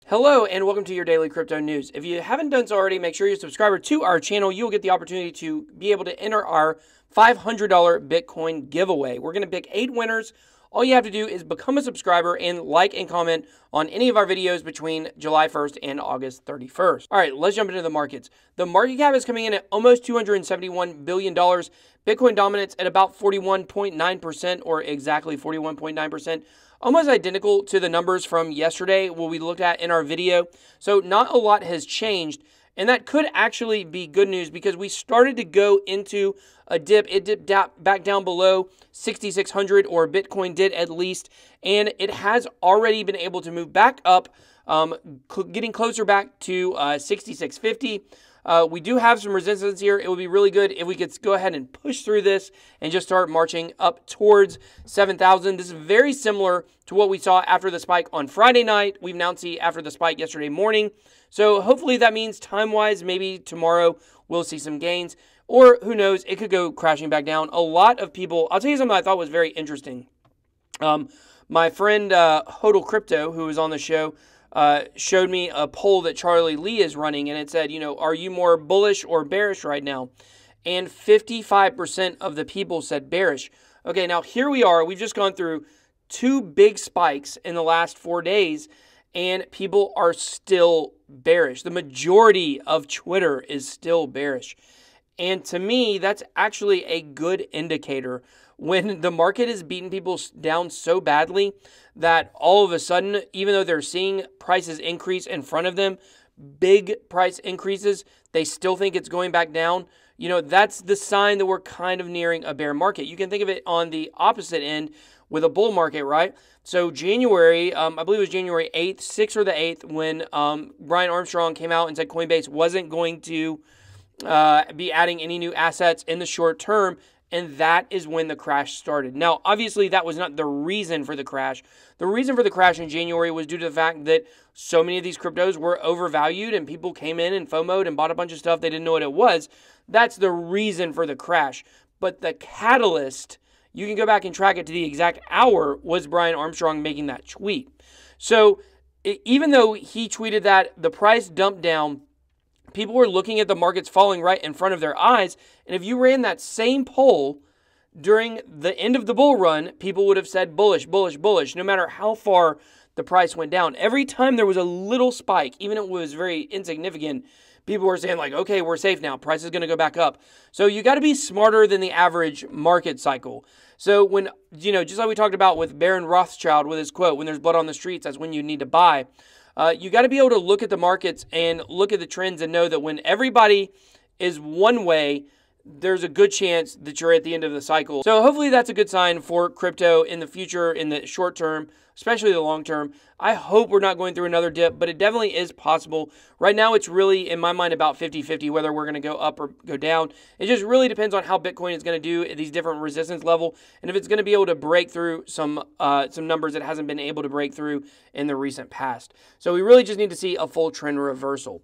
Hello and welcome to your daily crypto news. If you haven't done so already, make sure you're a subscriber to our channel. You'll get the opportunity to be able to enter our $500 Bitcoin giveaway. We're going to pick 8 winners. All you have to do is become a subscriber and like and comment on any of our videos between July 1st and August 31st. All right, let's jump into the markets. The market cap is coming in at almost $271 billion. Bitcoin dominance at about 41.9% or exactly 41.9%. Almost identical to the numbers from yesterday, what we looked at in our video. So not a lot has changed. And that could actually be good news because we started to go into a dip. It dipped back down below 6,600, or Bitcoin did at least. And it has already been able to move back up, getting closer back to 6,650. We do have some resistance here. It would be really good if we could go ahead and push through this and just start marching up towards 7,000. This is very similar to what we saw after the spike on Friday night. We've now seen after the spike yesterday morning. So hopefully that means time-wise, maybe tomorrow we'll see some gains. Or who knows, it could go crashing back down. A lot of people, I'll tell you something I thought was very interesting. My friend Hodl Crypto, who was on the show, showed me a poll that Charlie Lee is running, and it said, you know, are you more bullish or bearish right now? And 55% of the people said bearish. Okay, now here we are. We've just gone through 2 big spikes in the last 4 days, and people are still bearish. The majority of Twitter is still bearish. And to me, that's actually a good indicator. When the market is beating people down so badly that all of a sudden, even though they're seeing prices increase in front of them, big price increases, they still think it's going back down. You know, that's the sign that we're kind of nearing a bear market. You can think of it on the opposite end with a bull market, right? So January, I believe it was January 8th, 6th or the 8th, when Brian Armstrong came out and said Coinbase wasn't going to be adding any new assets in the short term. And that is when the crash started. Now, obviously, that was not the reason for the crash. The reason for the crash in January was due to the fact that so many of these cryptos were overvalued and people came in and FOMO'd and bought a bunch of stuff they didn't know what it was. That's the reason for the crash. But the catalyst, you can go back and track it to the exact hour, was Brian Armstrong making that tweet. So even though he tweeted that, the price dumped down. People were looking at the markets falling right in front of their eyes. And if you ran that same poll during the end of the bull run, people would have said bullish, bullish, bullish, no matter how far the price went down. Every time there was a little spike, even if it was very insignificant, people were saying like, okay, we're safe now. Price is going to go back up. So you got to be smarter than the average market cycle. So when, you know, just like we talked about with Baron Rothschild with his quote, when there's blood on the streets, that's when you need to buy. You got to be able to look at the markets and look at the trends and know that when everybody is one way, there's a good chance that you're at the end of the cycle. So hopefully that's a good sign for crypto in the future, in the short term, especially the long term. I hope we're not going through another dip, but it definitely is possible. Right now, it's really, in my mind, about 50-50, whether we're going to go up or go down. It just really depends on how Bitcoin is going to do at these different resistance level, and if it's going to be able to break through some numbers it hasn't been able to break through in the recent past. So we really just need to see a full trend reversal.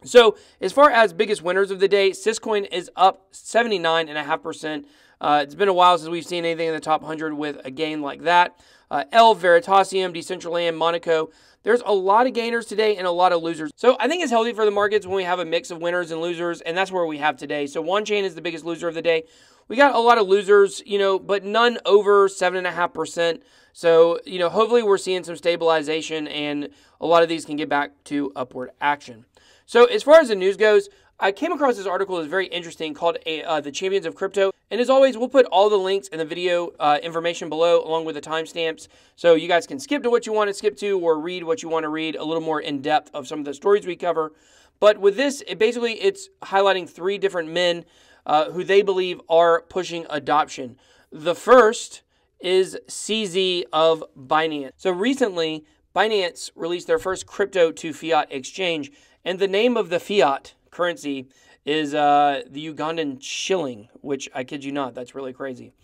So as far as biggest winners of the day, Syscoin is up 79.5%. It's been a while since we've seen anything in the top 100 with a gain like that. Veritasium, Decentralized, Monaco. There's a lot of gainers today and a lot of losers. So I think it's healthy for the markets when we have a mix of winners and losers, and that's where we have today. So OneChain is the biggest loser of the day. We got a lot of losers, you know, but none over 7.5%. So, you know, hopefully we're seeing some stabilization and a lot of these can get back to upward action. So as far as the news goes, I came across this article that's very interesting called The Champions of Crypto. And as always, we'll put all the links in the video information below along with the timestamps. So you guys can skip to what you want to skip to or read what you want to read a little more in depth of some of the stories we cover. But with this, it's highlighting 3 different men who they believe are pushing adoption. The first is CZ of Binance. So recently, Binance released their first crypto to fiat exchange. And the name of the fiat currency is the Ugandan shilling, which I kid you not, that's really crazy.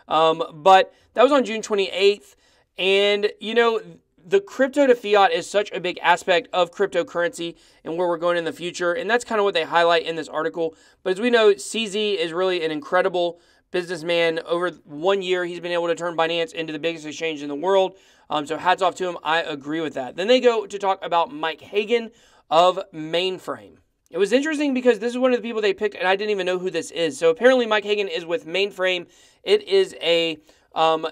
But that was on June 28th. And, you know, the crypto to fiat is such a big aspect of cryptocurrency and where we're going in the future. And that's kind of what they highlight in this article. But as we know, CZ is really an incredible businessman. Over 1 year, he's been able to turn Binance into the biggest exchange in the world. So hats off to him. I agree with that. Then they go to talk about Mike Hagan of Mainframe. It was interesting because this is one of the people they picked, and I didn't even know who this is. So apparently Mike Hagan is with Mainframe. It is a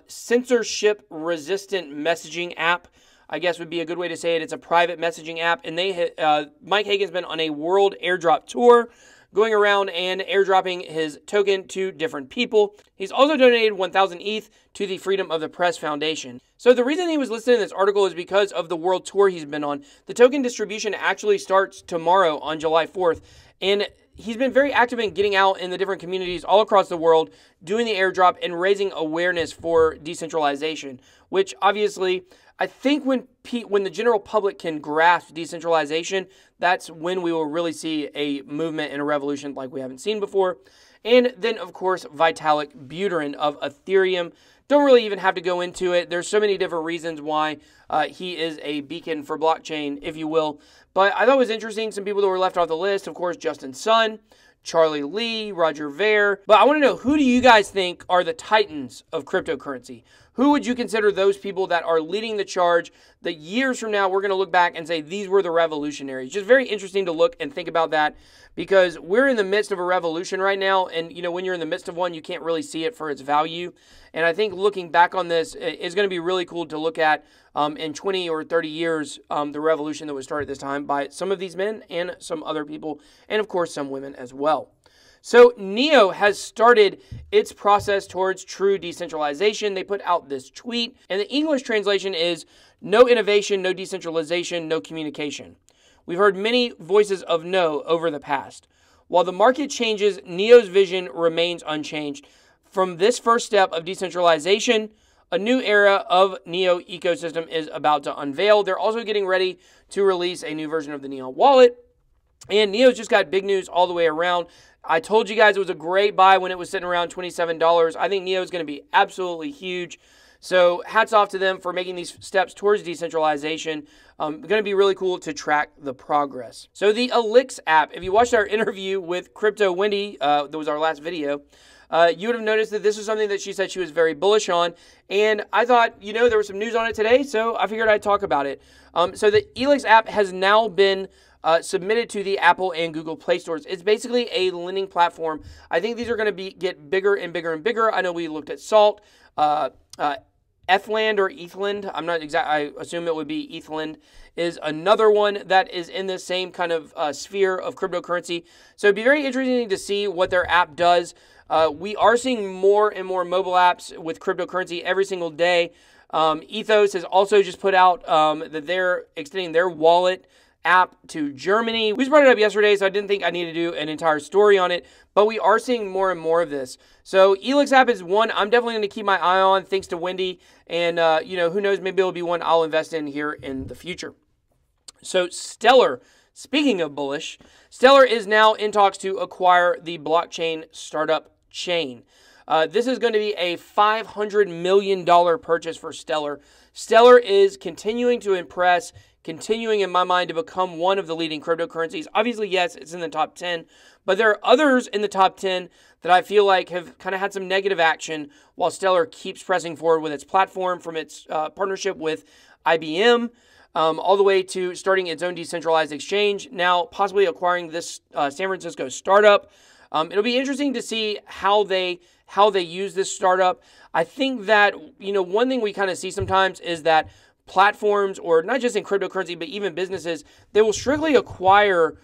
censorship-resistant messaging app, I guess would be a good way to say it. It's a private messaging app, and Mike Hagan's been on a world airdrop tour, going around and airdropping his token to different people. He's also donated 1,000 ETH to the Freedom of the Press Foundation. So the reason he was listed in this article is because of the world tour he's been on. The token distribution actually starts tomorrow on July 4th, and he's been very active in getting out in the different communities all across the world, doing the airdrop and raising awareness for decentralization, which obviously I think when the general public can grasp decentralization, that's when we will really see a movement and a revolution like we haven't seen before. And then, of course, Vitalik Buterin of Ethereum. Don't really even have to go into it. There's so many different reasons why he is a beacon for blockchain, if you will. But I thought it was interesting, some people that were left off the list, of course, Justin Sun, Charlie Lee, Roger Ver. But I want to know, who do you guys think are the titans of cryptocurrency? Who would you consider those people that are leading the charge that years from now we're going to look back and say these were the revolutionaries? Just very interesting to look and think about that, because we're in the midst of a revolution right now, and you know, when you're in the midst of one, you can't really see it for its value. And I think looking back on this is going to be really cool to look at in 20 or 30 years, the revolution that was started this time by some of these men and some other people, and of course some women as well. So NEO has started its process towards true decentralization. They put out this tweet, and the English translation is no innovation, no decentralization, no communication. We've heard many voices of no over the past. While the market changes, NEO's vision remains unchanged. From this first step of decentralization, a new era of NEO ecosystem is about to unveil. They're also getting ready to release a new version of the NEO wallet. And NEO's just got big news all the way around. I told you guys it was a great buy when it was sitting around $27. I think NEO is going to be absolutely huge. So hats off to them for making these steps towards decentralization. Going to be really cool to track the progress. So the Elix app, if you watched our interview with Crypto Wendy, that was our last video, you would have noticed that this was something that she said she was very bullish on. And I thought, you know, there was some news on it today, so I figured I'd talk about it. So the Elix app has now been submitted to the Apple and Google Play stores. It's basically a lending platform. I think these are going to get bigger and bigger and bigger. I know we looked at Salt, Ethland or Ethland. I'm not exact. I assume it would be Ethland is another one that is in the same kind of sphere of cryptocurrency. So it'd be very interesting to see what their app does. We are seeing more and more mobile apps with cryptocurrency every single day. Ethos has also just put out that they're extending their wallet app to Germany. We just brought it up yesterday, so I didn't think I needed to do an entire story on it, but we are seeing more and more of this. So Elix app is one I'm definitely going to keep my eye on, thanks to Wendy, and you know, who knows, maybe it'll be one I'll invest in here in the future. So Stellar, speaking of bullish, Stellar is now in talks to acquire the blockchain startup Chain. This is going to be a $500 million purchase for Stellar. Stellar is continuing to impress, continuing in my mind to become one of the leading cryptocurrencies. Obviously, yes, it's in the top 10, but there are others in the top 10 that I feel like have kind of had some negative action while Stellar keeps pressing forward with its platform, from its partnership with IBM, all the way to starting its own decentralized exchange, now possibly acquiring this San Francisco startup. It'll be interesting to see how they use this startup. I think that, you know, one thing we kind of see sometimes is that platforms, or not just in cryptocurrency, but even businesses, they will strictly acquire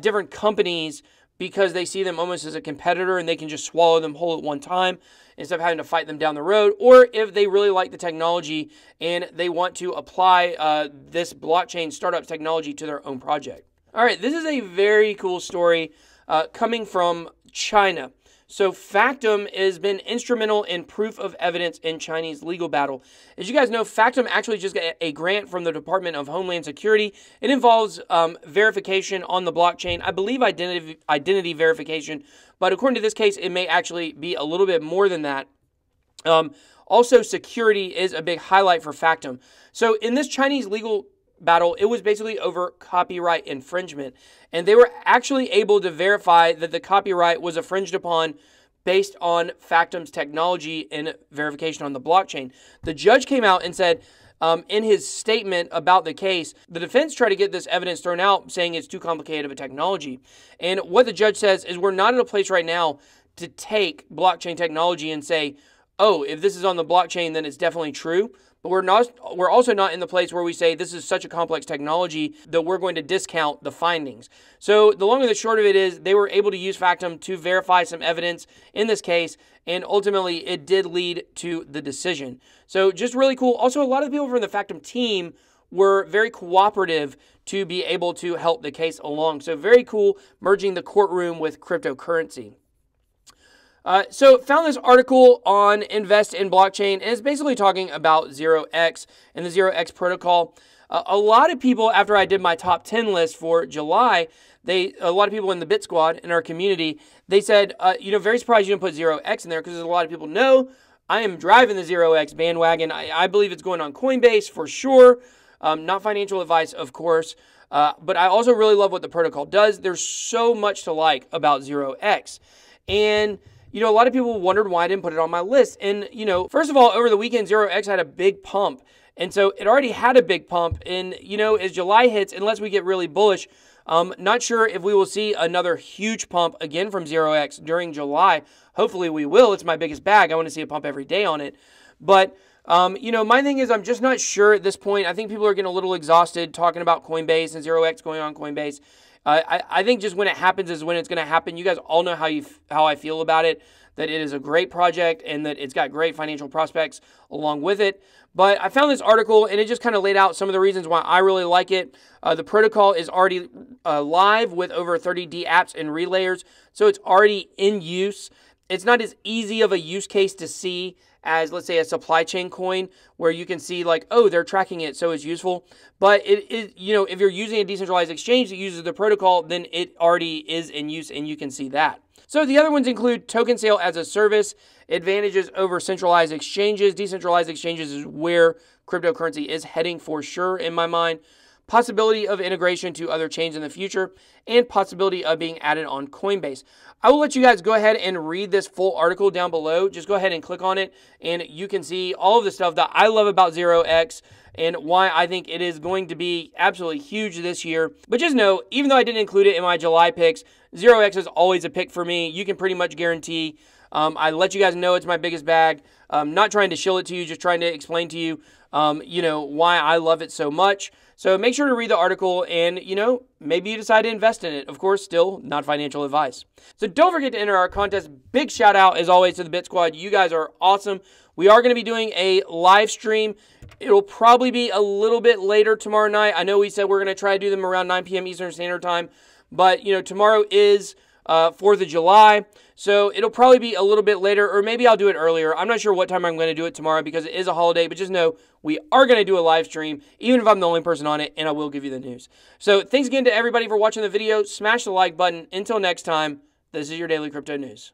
different companies because they see them almost as a competitor and they can just swallow them whole at one time instead of having to fight them down the road. Or if they really like the technology and they want to apply this blockchain startup technology to their own project. All right, this is a very cool story coming from China. So Factom has been instrumental in proof of evidence in Chinese legal battle. As you guys know, Factom actually just got a grant from the Department of Homeland Security. It involves verification on the blockchain. I believe identity verification, but according to this case, it may actually be a little bit more than that. Also, security is a big highlight for Factom. So in this Chinese legal battle, it was basically over copyright infringement, and they were actually able to verify that the copyright was infringed upon based on Factom's technology and verification on the blockchain. The judge came out and said in his statement about the case, the defense tried to get this evidence thrown out, saying it's too complicated of a technology. And what the judge says is we're not in a place right now to take blockchain technology and say, oh, if this is on the blockchain, then it's definitely true. But we're also not in the place where we say this is such a complex technology that we're going to discount the findings. So the long and the short of it is they were able to use Factom to verify some evidence in this case, and ultimately it did lead to the decision. So just really cool. Also, a lot of the people from the Factom team were very cooperative to be able to help the case along. So very cool, merging the courtroom with cryptocurrency. So found this article on Invest in Blockchain, and it's basically talking about ZRX and the ZRX protocol. A lot of people, after I did my top 10 list for July, a lot of people in the Bit Squad in our community, they said, very surprised you didn't put ZRX in there, because a lot of people know I am driving the ZRX bandwagon. I believe it's going on Coinbase for sure. Not financial advice, of course. But I also really love what the protocol does. There's so much to like about ZRX. And a lot of people wondered why I didn't put it on my list. And, first of all, over the weekend, ZRX had a big pump. And so it already had a big pump. And, as July hits, unless we get really bullish, not sure if we will see another huge pump again from ZRX during July. Hopefully we will. It's my biggest bag. I want to see a pump every day on it. But, my thing is I'm just not sure at this point. I think people are getting a little exhausted talking about Coinbase and ZRX going on Coinbase. I think just when it happens is when it's going to happen. You guys all know how I feel about it, that it is a great project and that it's got great financial prospects along with it. But I found this article, and it just kind of laid out some of the reasons why I really like it. The protocol is already live with over 30 dApps and relayers, so it's already in use. It's not as easy of a use case to see as, let's say, a supply chain coin, where you can see like, oh, they're tracking it, so it's useful. But it is, if you're using a decentralized exchange that uses the protocol, then it already is in use, and you can see that. So the other ones include token sale as a service, advantages over centralized exchanges. Decentralized exchanges is where cryptocurrency is heading for sure in my mind. Possibility of integration to other chains in the future, and possibility of being added on Coinbase. I will let you guys go ahead and read this full article down below. Just go ahead and click on it, and you can see all of the stuff that I love about ZRX and why I think it is going to be absolutely huge this year. But just know, even though I didn't include it in my July picks, ZRX is always a pick for me. You can pretty much guarantee. I let you guys know it's my biggest bag. Not trying to shill it to you, just trying to explain to you, why I love it so much. So make sure to read the article and, maybe you decide to invest in it. Of course, still not financial advice. So don't forget to enter our contest. Big shout out, as always, to the Bit Squad. You guys are awesome. We are going to be doing a live stream. It'll probably be a little bit later tomorrow night. I know we said we're going to try to do them around 9 p.m. Eastern Standard Time. But, tomorrow is 4th of July. So it'll probably be a little bit later, or maybe I'll do it earlier. I'm not sure what time I'm going to do it tomorrow because it is a holiday, but just know we are going to do a live stream, even if I'm the only person on it, and I will give you the news. So thanks again to everybody for watching the video. Smash the like button. Until next time, this is your Daily Crypto News.